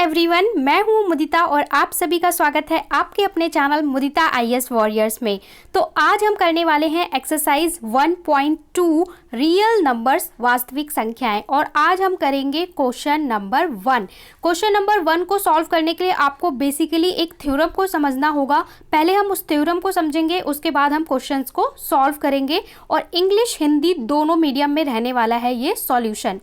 Everyone, मैं हूं मुदिता और आप सभी का स्वागत है आपके अपने चैनल मुदिता आईएएस वॉरियर्स में। तो आज हम करने वाले हैं एक्सरसाइज 1.2 रियल नंबर्स वास्तविक संख्याएं और आज हम करेंगे क्वेश्चन नंबर 1। क्वेश्चन नंबर 1 को सॉल्व करने के लिए आपको बेसिकली एक थ्योरम को समझना होगा। पहले हम उस थ्योरम को समझेंगे, उसके बाद हम क्वेश्चंस को सॉल्व करेंगे और इंग्लिश हिंदी दोनों मीडियम में रहने वाला है ये solution.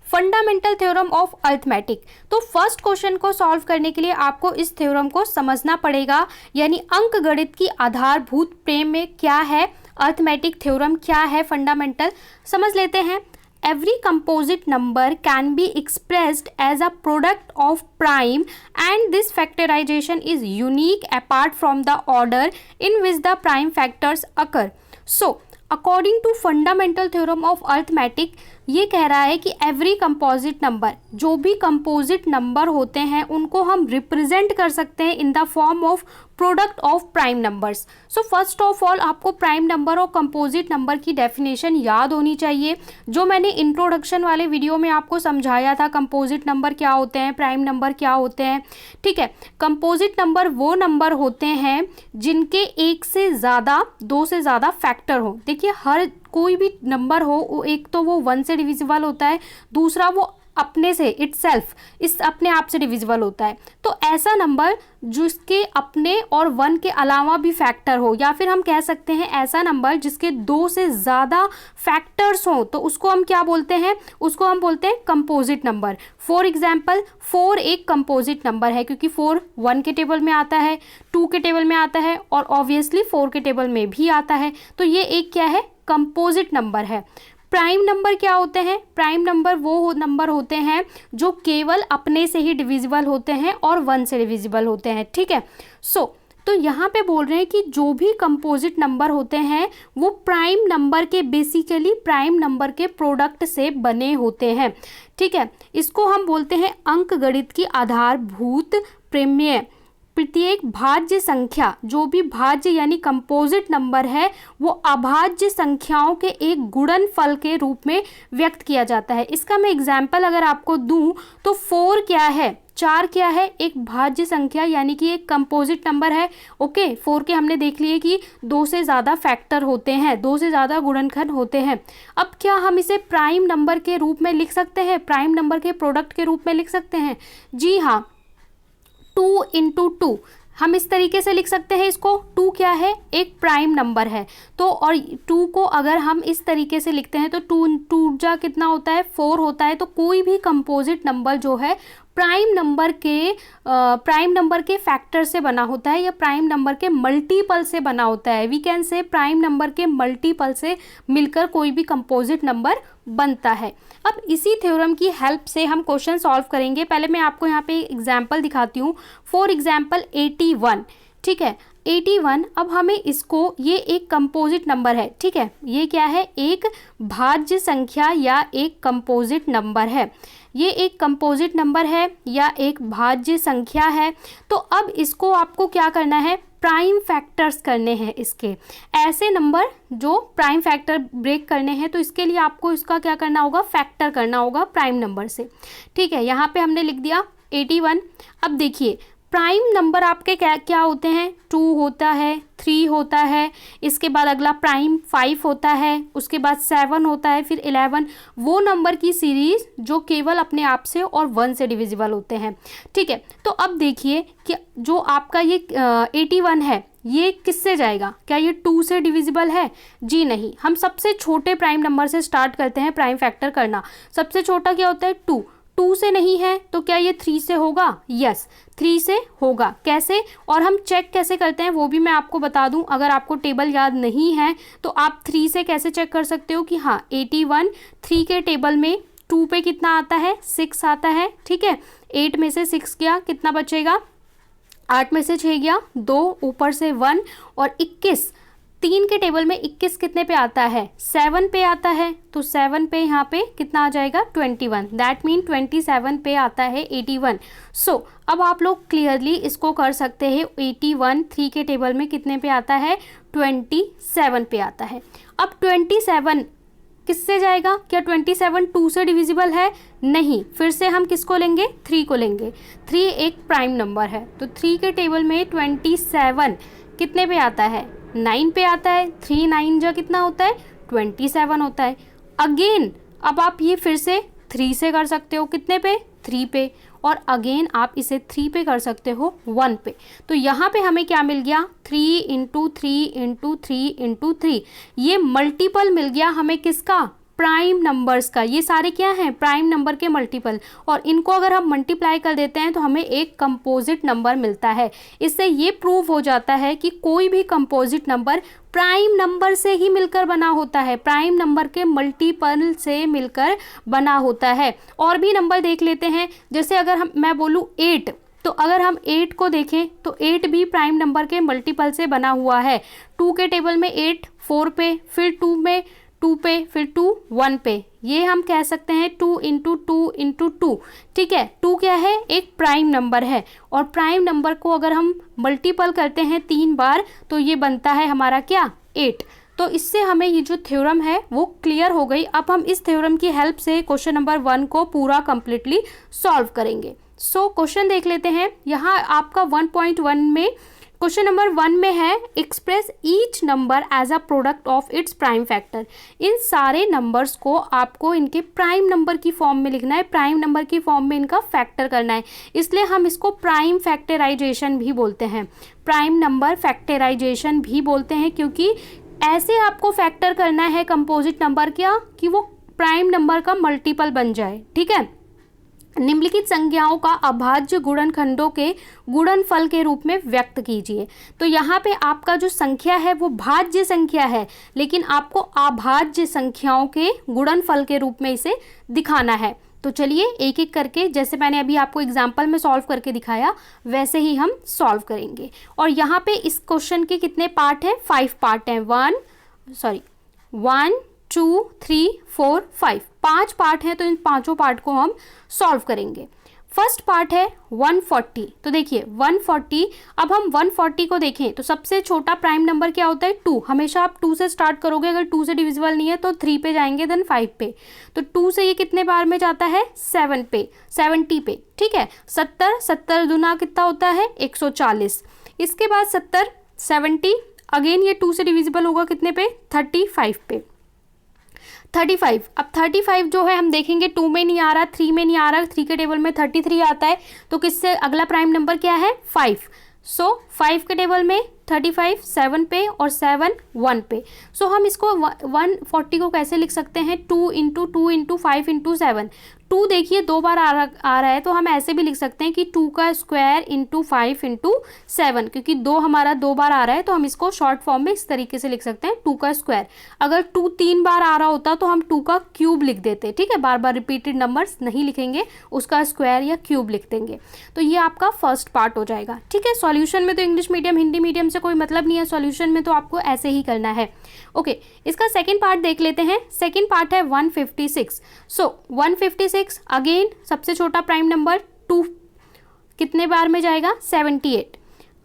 Fundamental theorem of arithmetic. तो फर्स्ट क्वेश्चन को सॉल्व करने के लिए आपको इस थ्योरम को समझना पड़ेगा, यानी अंकगणित की आधारभूत प्रेम में क्या है, अर्थमेटिक थ्योरम क्या है, फंडामेंटल समझ लेते हैं। Every composite number can be expressed as a product of prime and this factorization is unique apart from the order in which the prime factors occur. So, according to fundamental theorem of arithmetic ये कह रहा है कि every composite number, जो भी composite number होते हैं उनको हम रिप्रेजेंट कर सकते हैं in the form of product of prime numbers. So first of all आपको प्राइम नंबर और कंपोजिट नंबर की डेफिनेशन याद होनी चाहिए, जो मैंने इंट्रोडक्शन वाले वीडियो में आपको समझाया था। कंपोजिट नंबर क्या होते हैं, प्राइम नंबर क्या होते हैं, ठीक है। कंपोजिट नंबर वो नंबर होते हैं जिनके एक से ज़्यादा, दो से ज़्यादा फैक्टर हो। देखिए, हर कोई भी नंबर हो, एक तो वो 1 से डिविजिबल होता है, दूसरा वो अपने से इटसेल्फ, इस अपने आप से डिविजिबल होता है। तो ऐसा नंबर जिसके अपने और 1 के अलावा भी फैक्टर हो, या फिर हम कह सकते हैं ऐसा नंबर जिसके 2 से ज़्यादा फैक्टर्स हो, तो उसको हम क्या बोलते हैं, उसको हम बोलते हैं कंपोजिट नंबर। फॉर एग्जाम्पल 4 एक कंपोजिट नंबर है, क्योंकि 4 1 के टेबल में आता है, 2 के टेबल में आता है और ऑब्वियसली 4 के टेबल में भी आता है। तो ये एक क्या है, कंपोजिट नंबर है। प्राइम नंबर क्या होते हैं, प्राइम नंबर वो नंबर होते हैं जो केवल अपने से ही डिविजिबल होते हैं और 1 से डिविजिबल होते हैं, ठीक है। तो यहाँ पे बोल रहे हैं कि जो भी कंपोजिट नंबर होते हैं वो प्राइम नंबर के, बेसिकली प्राइम नंबर के प्रोडक्ट से बने होते हैं, ठीक है। इसको हम बोलते हैं अंकगणित की आधारभूत प्रमेय। प्रत्येक भाज्य संख्या, जो भी भाज्य यानी कंपोजिट नंबर है, वो अभाज्य संख्याओं के एक गुणनफल के रूप में व्यक्त किया जाता है। इसका मैं एग्जाम्पल अगर आपको दूं तो 4 क्या है, 4 क्या है, एक भाज्य संख्या यानी कि एक कंपोजिट नंबर है। ओके, 4 के हमने देख लिए कि 2 से ज़्यादा फैक्टर होते हैं, 2 से ज़्यादा गुणनखंड होते हैं। अब क्या हम इसे प्राइम नंबर के रूप में लिख सकते हैं, प्राइम नंबर के प्रोडक्ट के रूप में लिख सकते हैं? जी हाँ, 2 इंटू 2 हम इस तरीके से लिख सकते हैं इसको। 2 क्या है, एक प्राइम नंबर है। तो और 2 को अगर हम इस तरीके से लिखते हैं तो 2 जा कितना होता है, 4 होता है। तो कोई भी कंपोजिट नंबर जो है प्राइम नंबर के फैक्टर से बना होता है या प्राइम नंबर के मल्टीपल से बना होता है। We can say prime number के मल्टीपल से मिलकर कोई भी कंपोजिट नंबर बनता है। अब इसी थ्योरम की हेल्प से हम क्वेश्चन सॉल्व करेंगे। पहले मैं आपको यहाँ पे एग्जाम्पल दिखाती हूँ। फॉर एग्जाम्पल 81, ठीक है, 81। अब हमें इसको, ये एक कंपोजिट नंबर है, ठीक है, ये क्या है, एक भाज्य संख्या या एक कंपोजिट नंबर है। ये एक कंपोजिट नंबर है या एक भाज्य संख्या है। तो अब इसको आपको क्या करना है, प्राइम फैक्टर्स करने हैं इसके। ऐसे नंबर जो प्राइम फैक्टर ब्रेक करने हैं, तो इसके लिए आपको इसका क्या करना होगा, फैक्टर करना होगा प्राइम नंबर से, ठीक है। यहाँ पे हमने लिख दिया 81। अब देखिए, प्राइम नंबर आपके क्या क्या होते हैं, 2 होता है, 3 होता है, इसके बाद अगला प्राइम 5 होता है, उसके बाद 7 होता है, फिर 11। वो नंबर की सीरीज जो केवल अपने आप से और 1 से डिविजिबल होते हैं, ठीक है। तो अब देखिए कि जो आपका ये 81 है, ये किससे जाएगा, क्या ये 2 से डिविजिबल है? जी नहीं। हम सबसे छोटे प्राइम नंबर से स्टार्ट करते हैं प्राइम फैक्टर करना। सबसे छोटा क्या होता है, 2 से नहीं है, तो क्या ये 3 से होगा? यस, 3 से होगा। कैसे, और हम चेक कैसे करते हैं वो भी मैं आपको बता दूं। अगर आपको टेबल याद नहीं है तो आप 3 से कैसे चेक कर सकते हो कि हाँ 81, 3 के टेबल में 2 पे कितना आता है, 6 आता है, ठीक है। 8 में से 6 गया, कितना बचेगा, 8 में से 6 गया, 2 ऊपर से 1 और 21। 3 के टेबल में 21 कितने पे आता है, 7 पे आता है। तो 7 पे यहाँ पे कितना आ जाएगा, 21। दैट मीन 27 पे आता है 81। सो अब आप लोग क्लियरली इसको कर सकते हैं। 81 3 के टेबल में कितने पे आता है, 27 पे आता है। अब 27 किससे जाएगा? क्या 27 2 से डिविजिबल है? नहीं, फिर से हम किसको लेंगे? 3 को लेंगे। 3 एक प्राइम नंबर है, तो 3 के टेबल में 27 कितने पे आता है? 9 पे आता है। 3 9 जा कितना होता है? 27 होता है। अगेन अब आप ये फिर से 3 से कर सकते हो, कितने पे? 3 पे। और अगेन आप इसे 3 पे कर सकते हो, 1 पे। तो यहाँ पे हमें क्या मिल गया? 3 इंटू 3 इंटू 3 इंटू 3। ये मल्टीपल मिल गया हमें किसका? प्राइम नंबर्स का। ये सारे क्या हैं? प्राइम नंबर के मल्टीपल। और इनको अगर हम मल्टीप्लाई कर देते हैं तो हमें एक कंपोजिट नंबर मिलता है। इससे ये प्रूव हो जाता है कि कोई भी कंपोजिट नंबर प्राइम नंबर से ही मिलकर बना होता है, प्राइम नंबर के मल्टीपल से मिलकर बना होता है। और भी नंबर देख लेते हैं, जैसे अगर मैं बोलूँ 8, तो अगर हम 8 को देखें तो 8 भी प्राइम नंबर के मल्टीपल से बना हुआ है। 2 के टेबल में 8 4 पे, फिर 2 में 2 पे, फिर 2 1 पे। ये हम कह सकते हैं 2 इंटू 2 इंटू 2। ठीक है, 2 क्या है? एक प्राइम नंबर है। और प्राइम नंबर को अगर हम मल्टीपल करते हैं 3 बार तो ये बनता है हमारा क्या? 8। तो इससे हमें ये जो थ्योरम है वो क्लियर हो गई। अब हम इस थ्योरम की हेल्प से क्वेश्चन नंबर 1 को पूरा कंप्लीटली सॉल्व करेंगे। सो क्वेश्चन देख लेते हैं। यहाँ आपका 1.1 में क्वेश्चन नंबर 1 में है, express each number as a product of its prime factor. इन सारे नंबर्स को आपको इनके प्राइम नंबर की फॉर्म में लिखना है, प्राइम नंबर की फॉर्म में इनका फैक्टर करना है। इसलिए हम इसको प्राइम फैक्टराइजेशन भी बोलते हैं, प्राइम नंबर फैक्टराइजेशन भी बोलते हैं, क्योंकि ऐसे आपको फैक्टर करना है कंपोजिट नंबर क्या, कि वो प्राइम नंबर का मल्टीपल बन जाए। ठीक है। निम्नलिखित संख्याओं का अभाज्य गुणनखंडों के गुणनफल के रूप में व्यक्त कीजिए। तो यहाँ पे आपका जो संख्या है वो भाज्य संख्या है, लेकिन आपको अभाज्य संख्याओं के गुणनफल के रूप में इसे दिखाना है। तो चलिए एक एक करके, जैसे मैंने अभी आपको एग्जाम्पल में सॉल्व करके दिखाया वैसे ही हम सॉल्व करेंगे। और यहाँ पे इस क्वेश्चन के कितने पार्ट हैं? 5 पार्ट हैं। 1 2 3 4 5 5 पार्ट हैं। तो इन पांचों पार्ट को हम सॉल्व करेंगे। फर्स्ट पार्ट है 140। तो देखिए 140, अब हम 140 को देखें तो सबसे छोटा प्राइम नंबर क्या होता है? 2। हमेशा आप 2 से स्टार्ट करोगे, अगर 2 से डिविजिबल नहीं है तो 3 पे जाएंगे, देन 5 पे। तो 2 से ये कितने बार में जाता है? 7 पे, 70 पे। ठीक है। 70 दूना कितना होता है? 140। इसके बाद 70 अगेन ये 2 से डिविजिबल होगा कितने पे? 35 पे। 35, अब 35 जो है हम देखेंगे 2 में नहीं आ रहा, 3 में नहीं आ रहा, 3 के टेबल में 33 आता है। तो किससे अगला प्राइम नंबर क्या है? 5। सो 5 के टेबल में 35 7 पे और 7 1 पे। सो हम इसको 140 को कैसे लिख सकते हैं? 2 इंटू 2 इंटू 5 इंटू 7। 2 देखिए 2 बार आ रहा है, तो हम ऐसे भी लिख सकते हैं कि 2 का स्क्वायर इंटू 5 इंटू 7, क्योंकि 2 हमारा 2 बार आ रहा है तो हम इसको शॉर्ट फॉर्म में इस तरीके से लिख सकते हैं, 2 का स्क्वायर। अगर 2 3 बार आ रहा होता तो हम 2 का क्यूब लिख देते। ठीक है, बार बार रिपीटेड नंबर्स नहीं लिखेंगे, उसका स्क्वायर या क्यूब लिख देंगे। तो ये आपका फर्स्ट पार्ट हो जाएगा। ठीक है। सॉल्यूशन में तो इंग्लिश मीडियम हिंदी मीडियम से कोई मतलब नहीं है, सॉल्यूशन में तो आपको ऐसे ही करना है। ओके, इसका सेकेंड पार्ट देख लेते हैं। सेकेंड पार्ट है 156। सो 156 अगेन सबसे छोटा प्राइम नंबर 2 कितने बार में जाएगा? 78।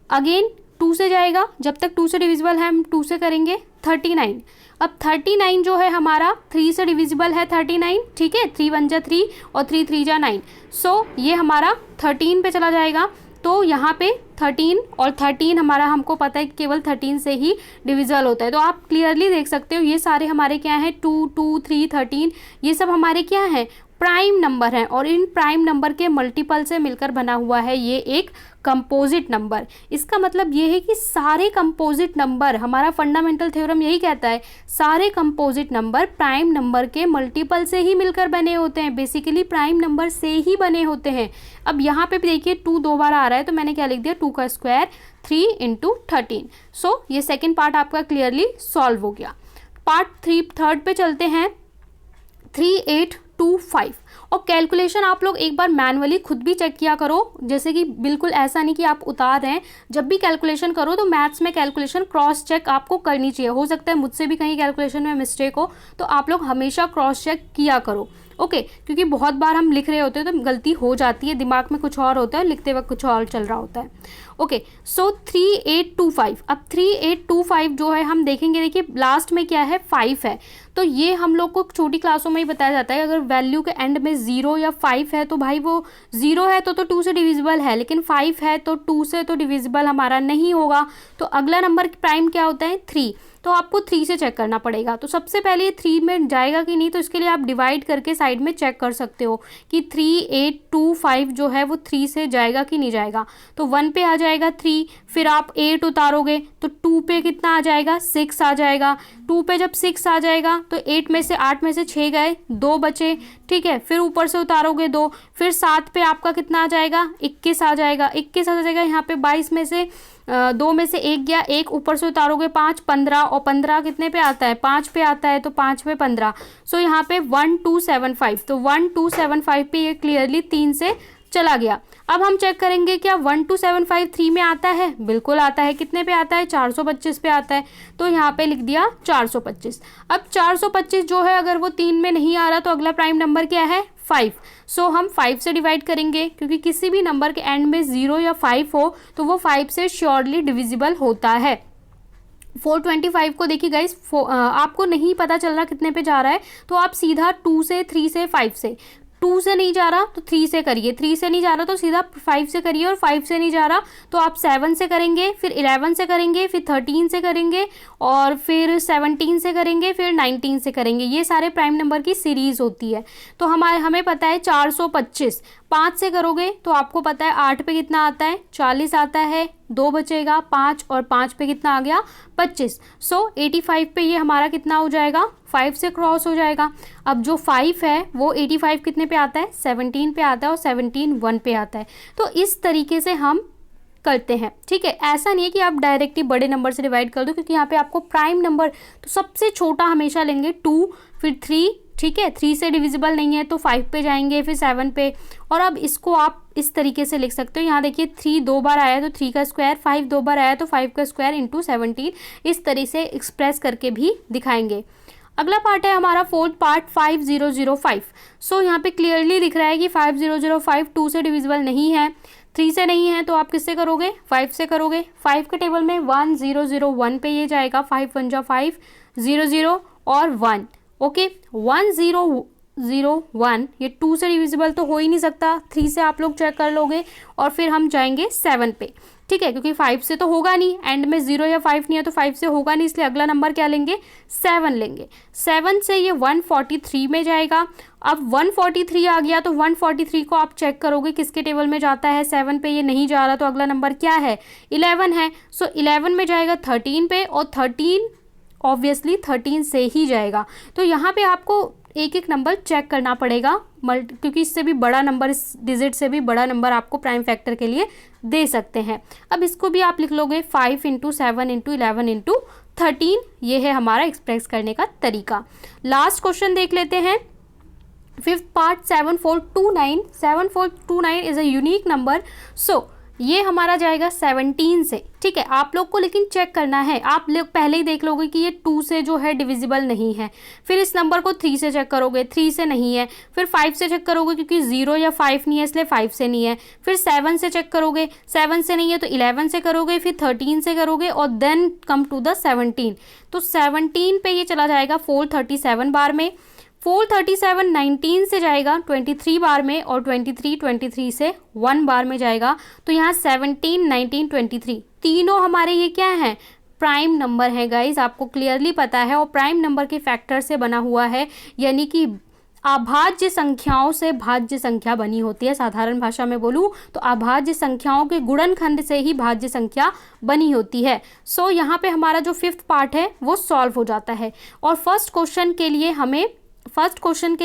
अगेन 2 से जाएगा, जब तक 2 से डिविजिबल है हम 2 से करेंगे। 39, अब 39 जो है हमारा 3 से डिविजिबल है 39। ठीक है, 3 1 जा 3 और 3 3 जा 9। सो ये हमारा 13 पे चला जाएगा। तो यहाँ पे 13 और 13 हमारा हमको पता है कि केवल 13 से ही डिविजल होता है। तो आप क्लियरली देख सकते हो ये सारे हमारे क्या हैं? 2 2 3 13, ये सब हमारे क्या हैं? प्राइम नंबर हैं। और इन प्राइम नंबर के मल्टीपल से मिलकर बना हुआ है ये एक कंपोजिट नंबर। इसका मतलब ये है कि सारे कंपोजिट नंबर, हमारा फंडामेंटल थ्योरम यही कहता है, सारे कंपोजिट नंबर प्राइम नंबर के मल्टीपल से ही मिलकर बने होते हैं, बेसिकली प्राइम नंबर से ही बने होते हैं। अब यहाँ पे भी देखिए 2 2 बार आ रहा है, तो मैंने क्या लिख दिया? 2 का स्क्वायर 3 इंटू 13। सो ये सेकेंड पार्ट आपका क्लियरली सॉल्व हो गया। पार्ट थर्ड पे चलते हैं। 3825 और कैलकुलेशन आप लोग एक बार मैनुअली खुद भी चेक किया करो, जैसे कि बिल्कुल ऐसा नहीं कि आप उतार रहे हैं। जब भी कैलकुलेशन करो तो मैथ्स में कैलकुलेशन क्रॉस चेक आपको करनी चाहिए। हो सकता है मुझसे भी कहीं कैलकुलेशन में मिस्टेक हो, तो आप लोग हमेशा क्रॉस चेक किया करो। ओके, क्योंकि बहुत बार हम लिख रहे होते हैं तो गलती हो जाती है, दिमाग में कुछ और होता है, लिखते वक्त कुछ और चल रहा होता है। ओके, सो 3825, अब 3825 जो है हम देखेंगे, देखिए लास्ट में क्या है? 5 है। तो ये हम लोग को छोटी क्लासों में ही बताया जाता है। अगर वैल्यू के एंड में 0 या 5 है तो भाई वो 0 है तो 2 से डिविजिबल है, लेकिन 5 है तो 2 से तो डिविजिबल हमारा नहीं होगा। तो अगला नंबर प्राइम क्या होता है? 3। तो आपको 3 से चेक करना पड़ेगा। तो सबसे पहले ये 3 में जाएगा कि नहीं, तो इसके लिए आप डिवाइड करके साइड में चेक कर सकते हो कि 3, 8, 2, 5 जो है वो 3 से जाएगा कि नहीं जाएगा। तो 1 पे आ जाएगा 3, फिर आप 8 उतारोगे तो 2 पे कितना आ जाएगा? 6 आ जाएगा। 2 पे जब 6 आ जाएगा तो 8 में से 6 गए, 2 बचे, ठीक है। फिर ऊपर से उतारोगे 2, फिर 7 पे आपका कितना आ जाएगा? 21 आ जाएगा। 21 आ जाएगा। यहाँ पे 22 में से 2 में से 1 गया, 1 ऊपर से उतारोगे 5, 15, और 15 कितने पे आता है? 5 पे आता है, तो 5 पे 15। सो यहाँ पे 1275, तो 1275 पे ये क्लियरली 3 से चला गया। अब हम चेक करेंगे क्या 1275 3 में आता है? बिल्कुल आता है। कितने पे आता है? 425 पे आता है। तो यहाँ पे लिख दिया 425। अब 425 जो है अगर वो 3 में नहीं आ रहा तो अगला प्राइम नंबर क्या है? 5। सो हम 5 से डिवाइड करेंगे, क्योंकि किसी भी नंबर के एंड में 0 या 5 हो तो वो 5 से श्योरली डिविजिबल होता है। 425 को देखिए गाइस, आपको नहीं पता चल रहा कितने पे जा रहा है तो आप सीधा 2 से, 3 से, 5 से, 2 से नहीं जा रहा तो 3 से करिए, 3 से नहीं जा रहा तो सीधा 5 से करिए, और 5 से नहीं जा रहा तो आप 7 से करेंगे, फिर 11 से करेंगे, फिर 13 से करेंगे, और फिर 17 से करेंगे, फिर 19 से करेंगे। ये सारे प्राइम नंबर की सीरीज होती है। तो हमें पता है 425, 5 से करोगे तो आपको पता है 8 पे कितना आता है? 40 आता है, 2 बचेगा, 5, और 5 पे कितना आ गया? 25। सो 85 पे ये हमारा कितना हो जाएगा? 5 से क्रॉस हो जाएगा। अब जो 5 है वो 85 कितने पे आता है? 17 पे आता है, और 17 1 पे आता है। तो इस तरीके से हम करते हैं, ठीक है। ऐसा नहीं है कि आप डायरेक्टली बड़े नंबर से डिवाइड कर दो, क्योंकि यहाँ पे आपको प्राइम नंबर तो सबसे छोटा हमेशा लेंगे 2, फिर 3, ठीक है। 3 से डिविजिबल नहीं है तो 5 पे जाएंगे, फिर 7 पे, और अब इसको आप इस तरीके से लिख सकते हो। यहाँ देखिए 3 2 बार आया तो 3 का स्क्वायर, 5 2 बार आया तो 5 का स्क्वायर इंटू 17, इस तरीके से एक्सप्रेस करके भी दिखाएंगे। अगला पार्ट है हमारा फोर्थ पार्ट 5005। सो यहाँ पे क्लियरली लिख रहा है कि 5005 2 से डिविजिबल नहीं है, 3 से नहीं है, तो आप किससे करोगे? 5 से करोगे। 5 के टेबल में 1001 पे ये जाएगा, 5 1 जा 5, 0 0 और 1, ओके। 1001 ये 2 से डिविजिबल तो हो ही नहीं सकता, 3 से आप लोग चेक कर लोगे, और फिर हम जाएंगे 7 पे, ठीक है, क्योंकि 5 से तो होगा नहीं, एंड में 0 या 5 नहीं है तो 5 से होगा नहीं, इसलिए अगला नंबर क्या लेंगे? 7 लेंगे। 7 से ये 143 में जाएगा। अब 143 आ गया तो 143 को आप चेक करोगे किसके टेबल में जाता है? 7 पे ये नहीं जा रहा तो अगला नंबर क्या है? 11 है। सो 11 में जाएगा 13 पे, और 13 ऑब्वियसली 13 से ही जाएगा। तो यहाँ पे आपको एक एक नंबर चेक करना पड़ेगा, क्योंकि इससे भी बड़ा नंबर, इस डिजिट से भी बड़ा नंबर आपको प्राइम फैक्टर के लिए दे सकते हैं। अब इसको भी आप लिख लोगे 5 इंटू 7 इंटू 11 इंटू 13, ये है हमारा एक्सप्रेस करने का तरीका। लास्ट क्वेश्चन देख लेते हैं, fifth part 7429। 7429 is a unique number. So ये हमारा जाएगा 17 से, ठीक है। आप लोग को लेकिन चेक करना है, आप लोग पहले ही देख लोगे कि ये 2 से जो है डिविजिबल नहीं है, फिर इस नंबर को 3 से चेक करोगे, 3 से नहीं है, फिर 5 से चेक करोगे क्योंकि 0 या 5 नहीं है इसलिए 5 से नहीं है, फिर 7 से चेक करोगे, 7 से नहीं है तो 11 से करोगे, फिर 13 से करोगे, और देन कम टू द 17। तो 17 पे ये चला जाएगा 437 बार में, 437 19 से जाएगा 23 बार में, और 23 से 1 बार में जाएगा। तो यहाँ 17 19 23 तीनों हमारे ये क्या हैं? प्राइम नंबर है गाइज, आपको क्लियरली पता है, और प्राइम नंबर के फैक्टर से बना हुआ है, यानी कि अभाज्य संख्याओं से भाज्य संख्या बनी होती है। साधारण भाषा में बोलूँ तो अभाज्य संख्याओं के गुणनखंड से ही भाज्य संख्या बनी होती है। सो यहाँ पे हमारा जो फिफ्थ पार्ट है वो सॉल्व हो जाता है। और फर्स्ट क्वेश्चन के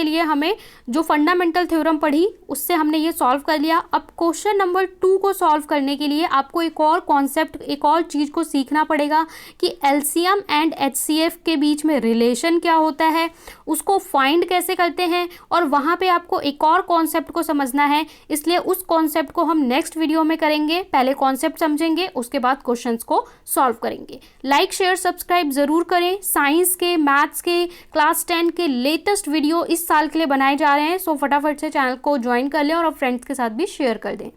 लिए हमें जो फंडामेंटल थ्योरम पढ़ी उससे हमने ये सॉल्व कर लिया। अब क्वेश्चन नंबर 2 को सॉल्व करने के लिए आपको एक और कॉन्सेप्ट, एक और चीज़ को सीखना पड़ेगा कि एलसीएम एंड एचसीएफ के बीच में रिलेशन क्या होता है, उसको फाइंड कैसे करते हैं, और वहाँ पे आपको एक और कॉन्सेप्ट को समझना है। इसलिए उस कॉन्सेप्ट को हम नेक्स्ट वीडियो में करेंगे। पहले कॉन्सेप्ट समझेंगे, उसके बाद क्वेश्चंस को सॉल्व करेंगे। लाइक शेयर सब्सक्राइब ज़रूर करें। साइंस के, मैथ्स के, क्लास 10 के लेटेस्ट वीडियो इस साल के लिए बनाए जा रहे हैं। सो फटाफट से चैनल को ज्वाइन कर लें और फ्रेंड्स के साथ भी शेयर कर दें।